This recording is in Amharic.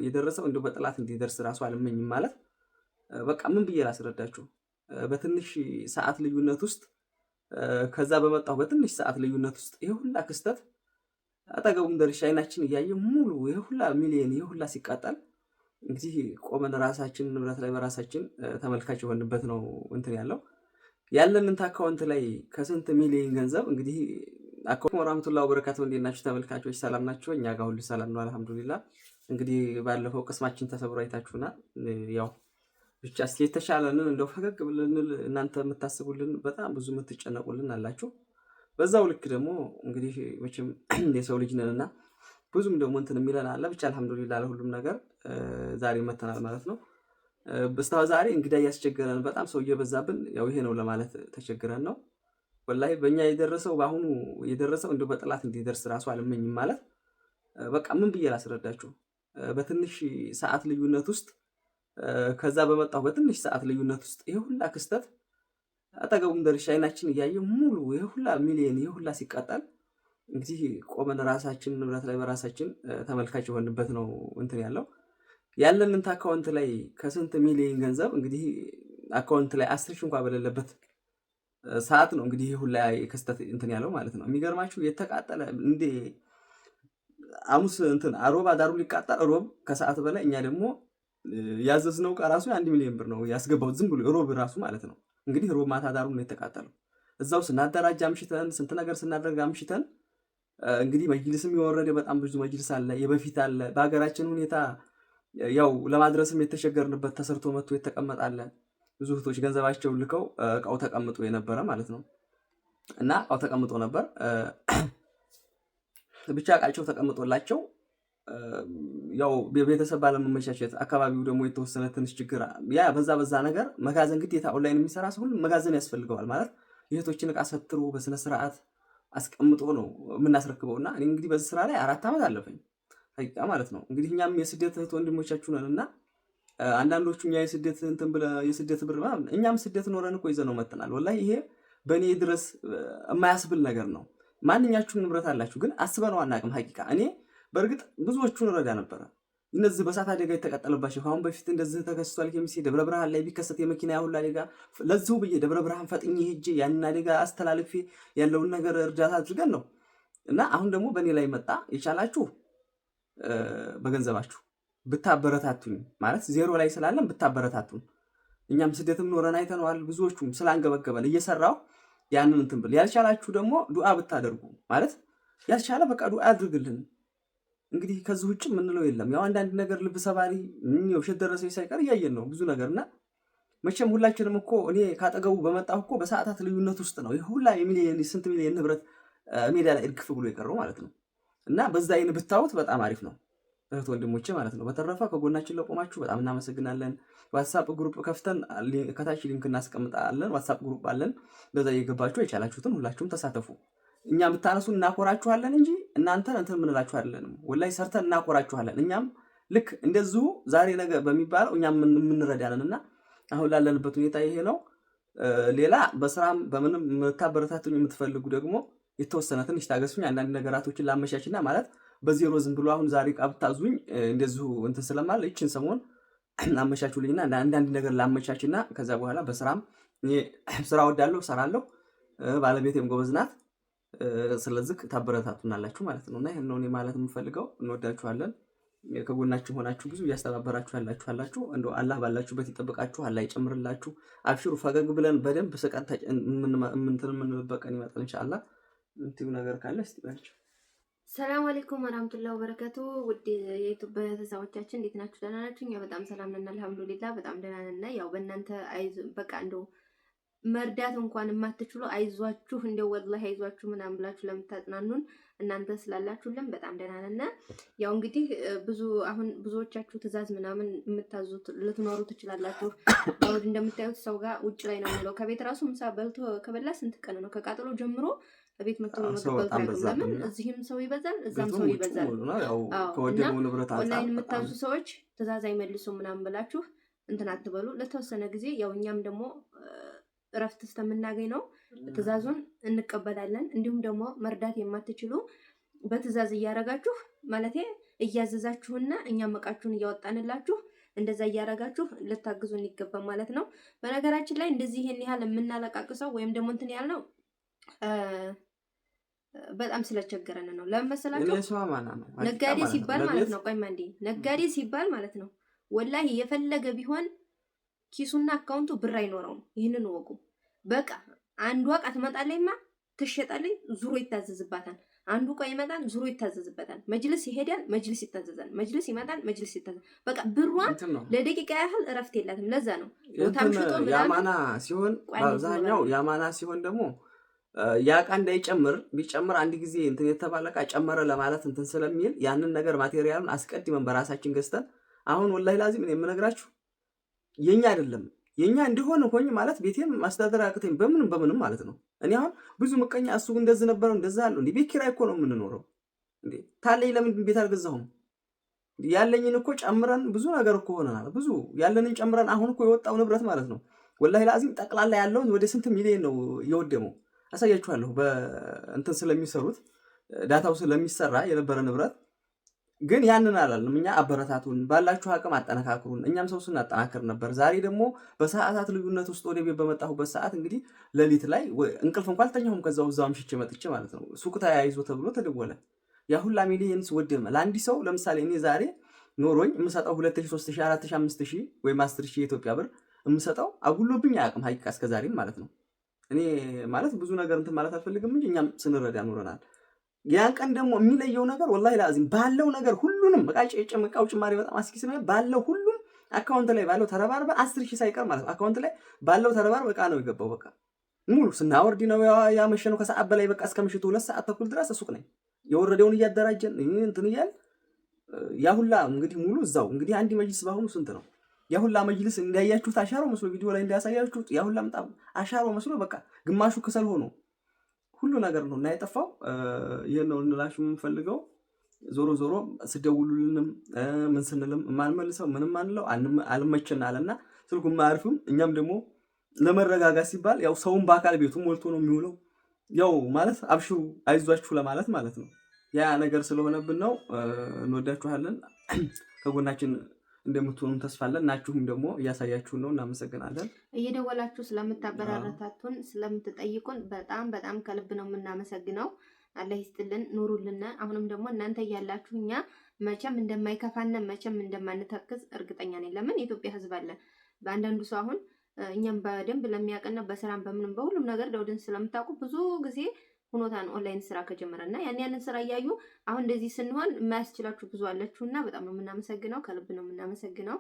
የደረሰው እንደው በጥላት እንዲደርስ ራሱ አልመኝም ማለት በቃ ምን ብዬ ላስረዳችሁ በትንሽ ሰዓት ልዩነት ውስጥ ከዛ በመጣው በትንሽ ሰዓት ልዩነት ውስጥ ይሄ ሁላ ክስተት አጠገቡም ደርሼ አይናችን እያየ ሙሉ ይሄ ሁላ ሚሊዮን ይሄ ሁላ ሲቃጠል እንግዲህ ቆመን ራሳችን ንብረት ላይ በራሳችን ተመልካች የሆንበት ነው እንትን ያለንን አካውንት ላይ ከስንት ሚሊዮን ገንዘብ እንግዲህ አካውንት ወራህመቱላሂ ወበረካቱ እንደናችሁ ተመልካቾች ሰላም ናችሁ? እኛ ጋር ሁሉ ሰላም ነው አልሐምዱሊላህ። እንግዲህ ባለፈው ቅስማችን ተሰብሮ አይታችሁና ያው ብቻ እስኪ የተሻለንን እንደው ፈገግ ብለን እናንተ የምታስቡልን በጣም ብዙ የምትጨነቁልን አላችሁ። በዛው ልክ ደግሞ እንግዲህ መቼም የሰው ልጅ ነንና ብዙም ደግሞ እንትን የሚለን አለ። ብቻ አልሐምዱሊላህ ለሁሉም ነገር ዛሬ መተናል ማለት ነው። በስታው ዛሬ እንግዳ ያስቸገረን በጣም ሰው እየበዛብን ያው ይሄ ነው ለማለት ተቸግረን ነው። ወላሂ በእኛ የደረሰው በአሁኑ የደረሰው እንደው በጥላት እንዲደርስ ራሱ አልመኝም ማለት በቃ ምን ብዬ ላስረዳችሁ በትንሽ ሰዓት ልዩነት ውስጥ ከዛ በመጣው በትንሽ ሰዓት ልዩነት ውስጥ ይሄ ሁላ ክስተት አጠገቡም ደርሼ አይናችን እያየ ሙሉ ይሄ ሁላ ሚሊዮን ይሄ ሁላ ሲቃጠል እንግዲህ ቆመን ራሳችን ንብረት ላይ በራሳችን ተመልካች የሆንበት ነው እንትን ያለንን አካውንት ላይ ከስንት ሚሊዮን ገንዘብ እንግዲህ አካውንት ላይ 10 ሺህ እንኳን በሌለበት ሰዓት ነው እንግዲህ ሁላ ክስተት እንትን ያለው ማለት ነው። የሚገርማችሁ የተቃጠለ እንደ አሙስ እንትን አሮብ አዳሩ ሊቃጠል ሮብ ከሰዓት በላይ እኛ ደግሞ ያዘዝነው ራሱ 1 ሚሊዮን ብር ነው ያስገባው ዝም ብሎ ሮብ ራሱ ማለት ነው። እንግዲህ ሮብ ማታ አዳሩ ነው የተቃጠለው። እዛው ስናደራጅ አምሽተን ስንት ነገር ስናደርግ አምሽተን እንግዲህ መጅልስም የወረደ በጣም ብዙ መጅልስ አለ የበፊት አለ በሀገራችን ሁኔታ ያው ለማድረስም የተሸገርንበት ተሰርቶ መጥቶ የተቀመጠ አለ። ብዙ እህቶች ገንዘባቸው ልከው እቃው ተቀምጦ የነበረ ማለት ነው እና እቃው ተቀምጦ ነበር ብቻ እቃቸው ተቀምጦላቸው ያው ቤተሰብ ባለመመቻቸት አካባቢው ደግሞ የተወሰነ ትንሽ ችግር ያ በዛ ነገር መጋዘን ግዴታ ኦንላይን የሚሰራ ሰው ሁሉ መጋዘን ያስፈልገዋል ማለት የእህቶችን እቃ ሰትሮ በስነ ስርዓት አስቀምጦ ነው የምናስረክበውና እኔ እንግዲህ በዚህ ስራ ላይ 4 ዓመት አለፈኝ ሀቂቃ ማለት ነው። እንግዲህ እኛም የስደት እህት ወንድሞቻችሁ ነንና አንዳንዶቹ እኛ የስደት እንትን ብለ የስደት ብር ማለት እኛም ስደት ኖረን እኮ ይዘነው መጥተናል። ወላሂ ይሄ በእኔ ድረስ የማያስብል ነገር ነው። ማንኛችሁም ንብረት አላችሁ ግን አስበነው አናውቅም ሀቂቃ እኔ በእርግጥ ብዙዎቹን ረዳ ነበር እነዚህ በሳት አደጋ የተቃጠለባቸው አሁን በፊት እንደዚህ ተከስቷል ከሚሴ ደብረ ብርሃን ላይ ቢከሰት የመኪና ያሁላ አደጋ ለዚሁ ብዬ ደብረ ብርሃን ፈጥኜ ሄጄ ያንን አደጋ አስተላልፌ ያለውን ነገር እርዳታ አድርገን ነው እና አሁን ደግሞ በእኔ ላይ መጣ የቻላችሁ በገንዘባችሁ ብታበረታቱኝ ማለት ዜሮ ላይ ስላለን ብታበረታቱኝ እኛም ስደትም ኖረን አይተነዋል ብዙዎቹም ስላንገበገበን እየሰራው ያንን እንትን ብል ያልቻላችሁ ደግሞ ዱዓ ብታደርጉ ማለት ያልቻለ በቃ ዱዓ አድርግልን እንግዲህ ከዚህ ውጭ ምንለው የለም። ያው አንዳንድ ነገር ልብ ሰባሪ ነው ሸደረሰኝ ሳይቀር ያየን ነው ብዙ ነገርና መቼም ሁላችንም እኮ እኔ ካጠገቡ በመጣሁ እኮ በሰዓታት ልዩነት ውስጥ ነው ይሄ ሁላ የሚሊዮን ስንት ሚሊዮን ንብረት ሜዳ ላይ እርግፍ ብሎ የቀረው ማለት ነው እና በዛ አይን ብታውት በጣም አሪፍ ነው እህት ወንድሞቼ ማለት ነው። በተረፈ ከጎናችን ለቆማችሁ በጣም እናመሰግናለን። ዋትስአፕ ግሩፕ ከፍተን ከታች ሊንክ እናስቀምጣለን። ዋትስአፕ ግሩፕ አለን። በዛ እየገባችሁ የቻላችሁትን ሁላችሁም ተሳተፉ። እኛ ብታነሱ እናኮራችኋለን እንጂ እናንተን እንትን ምንላችሁ አይደለንም። ወላይ ሰርተን እናኮራችኋለን። እኛም ልክ እንደዚሁ ዛሬ ነገ በሚባለው እኛም የምንረዳነንና አሁን ላለንበት ሁኔታ ይሄ ነው። ሌላ በስራም በምንም መታበረታቱኝ የምትፈልጉ ደግሞ የተወሰነ ትንሽ ታገሱኝ። አንዳንድ ነገራቶችን ላመቻችና ማለት በዜሮ ዝም ብሎ አሁን ዛሬ ቃብታዙኝ እንደዚሁ እንትን ስለማል እቺን ሰሞን አመቻቹልኝና አንዳንድ ነገር ላመቻችና ከዛ በኋላ በስራም እኔ ስራ ወዳለሁ ሰራለሁ። ባለቤቴም ጎበዝ ናት። ስለዚህ ታበረታቱናላችሁ ማለት ነውና ይሄን ነው እኔ ማለት የምፈልገው። እንወዳችኋለን። ከጎናችሁ ሆናችሁ ብዙ ያስተባበራችሁ ያላችሁ እንደው አላህ ባላችሁበት ይጠብቃችሁ፣ አላህ ይጨምርላችሁ። አብሽሩ ፈገግ ብለን በደንብ ሰቀንታ ምንበቀን ይመጣል ኢንሻአላህ። እንቲው ነገር ካለ እስቲ ባልችሁ። ሰላም አለይኩም ወራህመቱላሂ ወበረካቱ። ውድ የዩቲዩብ ቤተሰቦቻችን እንዴት ናችሁ? ደህና ናችሁ? እኛ በጣም ሰላም ነን አልሐምዱሊላህ፣ በጣም ደህና ነን። ያው በእናንተ በቃ እንደው መርዳት እንኳን የማትችሉ አይዟችሁ እንደው ወላሂ አይዟችሁ ምናምን ብላችሁ ለምታጽናኑን እናንተ ስላላችሁልን በጣም ደህና ነን። ያው እንግዲህ ብዙዎቻችሁ ትዕዛዝ ምናምን የምታዙት ልትኖሩ ትችላላችሁ። ያው እንደምታዩት ሰው ጋር ውጭ ላይ ነው የሚለው ከቤት ራሱ ምሳ በልቶ ከበላ ስንት ቀን ነው ከቃጠሎ ጀምሮ ቤት መጥቶ መቀበል ለምን እዚህም ሰው ይበዛል እዛም ሰው ይበዛል። ኦንላይን የምታዙ ሰዎች ትዕዛዝ አይመልሱም ምናምን ብላችሁ እንትን አትበሉ። ለተወሰነ ጊዜ ያው እኛም ደግሞ እረፍት እስከምናገኝ ነው ትዕዛዙን እንቀበላለን። እንዲሁም ደግሞ መርዳት የማትችሉ በትዕዛዝ እያደረጋችሁ ማለቴ እያዘዛችሁና እኛም እቃችሁን እያወጣንላችሁ እንደዛ እያረጋችሁ ልታግዙን ይገባል ማለት ነው። በነገራችን ላይ እንደዚህ ይሄን ያህል የምናለቃቅሰው ወይም ደግሞ እንትን ያልነው በጣም ስለቸገረን ነው። ለምን መሰላችሁ? ነጋዴ ሲባል ማለት ነው። ቆይማ እንዴ ነጋዴ ሲባል ማለት ነው። ወላሂ የፈለገ ቢሆን ኪሱና አካውንቱ ብር አይኖረውም። ይህንን ወቁ። በቃ አንዷ እቃ ትመጣለኝማ ትሸጣለኝ፣ ዙሮ ይታዘዝባታል። አንዱ እቃ ይመጣል፣ ዙሮ ይታዘዝበታል። መጅልስ ይሄዳል፣ መጅልስ ይታዘዛል። መጅልስ ይመጣል፣ መጅልስ ይታዘዛል። በቃ ብሯን ለደቂቃ ያህል እረፍት የላትም። ለዛ ነው ቦታም ሽጦ ያማና ሲሆን በአብዛኛው ያማና ሲሆን ደግሞ ያ እቃ እንዳይጨምር ቢጨምር አንድ ጊዜ እንትን የተባለ እቃ ጨመረ ለማለት እንትን ስለሚል ያንን ነገር ማቴሪያሉን አስቀድመን በራሳችን ገዝተን አሁን ወላሂ ላዚም እኔ የምነግራችሁ የኛ አይደለም የኛ እንዲሆን ሆኝ ማለት ቤቴም ማስተዳደር አቅተኝ በምንም ማለት ነው። እኔ አሁን ብዙ ምቀኛ እሱ እንደዚህ ነበረው እንደዛ አለው እንዴ ቤት ኪራይ እኮ ነው የምንኖረው እንዴ ታለኝ ለምን ቤት አልገዛሁም? ያለኝን እኮ ጨምረን ብዙ ነገር እኮ ሆነናል። ብዙ ያለንን ጨምረን አሁን እኮ የወጣው ንብረት ማለት ነው ወላሂ ላዚም ጠቅላላ ያለውን ወደ ስንት ሚሊዮን ነው የወደመው። አሳያችኋለሁ በእንትን ስለሚሰሩት ዳታው ስለሚሰራ የነበረ ንብረት ግን ያንን አላልንም። እኛ አበረታቱን፣ ባላችሁ አቅም አጠናክሩን። እኛም ሰው ስናጠናክር ነበር። ዛሬ ደግሞ በሰዓታት ልዩነት ውስጥ ወደ ቤት በመጣሁበት ሰዓት እንግዲህ ሌሊት ላይ እንቅልፍ እንኳን አልተኛሁም። ከዛው አምሽቼ መጥቼ ማለት ነው ሱቅ ተያይዞ ተብሎ ተደወለ። ያ ሁላ ሚሊየንስ ወደመ። ለአንድ ሰው ለምሳሌ እኔ ዛሬ ኖሮኝ የምሰጠው 2000፣ 3000፣ 4000፣ 5000 ወይም 10000 የኢትዮጵያ ብር የምሰጠው አጉሎብኝ አያውቅም። ሀቂቃ እስከዛሬም ማለት ነው። እኔ ማለት ብዙ ነገር እንትን ማለት አልፈልግም እንጂ እኛም ስንረዳ ኖረናል። ያን ቀን ደግሞ የሚለየው ነገር ወላሂ ላዚም ባለው ነገር ሁሉንም እቃው ጭማሪ በጣም አስኪ ስለሆነ ባለው ሁሉም አካውንት ላይ ባለው ተረባርበ 10000 ሳይቀር ማለት ነው አካውንት ላይ ባለው ተረባርበ እቃ ነው የገባው። በቃ ሙሉ ስናወርድ ነው ያመሸነው ከሰዓት በላይ በቃ እስከ ምሽቱ 2 ሰዓት ተኩል ድረስ ሱቅ ነኝ የወረደውን እያደራጀን እንትን እያል ያ ሁላ እንግዲህ ሙሉ እዛው እንግዲህ አንድ መጅልስ ባሁኑ ስንት ነው? ያ ሁላ መጅልስ እንዳያችሁት አሻሮ መስሎ ቪዲዮ ላይ እንዳያሳያችሁት ያ ሁላ በጣም አሻሮ መስሎ በቃ ግማሹ ከሰል ሆኖ ሁሉ ነገር ነው እና የጠፋው። ይሄን ነው እንላችሁ የምንፈልገው። ዞሮ ዞሮ ስደውሉልንም ምን ስንልም ማንመልሰው ምንም አንለው አልመቸን አለና ስልኩም ማርፉም እኛም ደግሞ ለመረጋጋት ሲባል ያው ሰውን በአካል ቤቱ ሞልቶ ነው የሚውለው። ያው ማለት አብሽሩ አይዟችሁ ለማለት ማለት ነው። ያ ነገር ስለሆነብን ነው። እንወዳችኋለን። ከጎናችን እንደምትሆኑም ተስፋለን። ናችሁም ደግሞ እያሳያችሁን ነው። እናመሰግናለን። እየደወላችሁ ስለምታበራራታቱን ስለምትጠይቁን በጣም ከልብ ነው የምናመሰግነው። አላህ ይስጥልን፣ ኑሩልን። አሁንም ደግሞ እናንተ እያላችሁ እኛ መቼም እንደማይከፋና መቼም እንደማንተክዝ እርግጠኛ ነኝ። ለምን የኢትዮጵያ ሕዝብ አለ። በአንዳንዱ ሰው አሁን እኛም በደንብ ለሚያቀና በስራም በምንም በሁሉም ነገር ደውልን ስለምታውቁ ብዙ ጊዜ ሁኖታን ኦንላይን ስራ ከጀመረና ያንን ስራ እያዩ አሁን እንደዚህ ስንሆን የማያስችላችሁ ብዙ አላችሁና በጣም ነው የምናመሰግነው። ከልብ ነው የምናመሰግነው።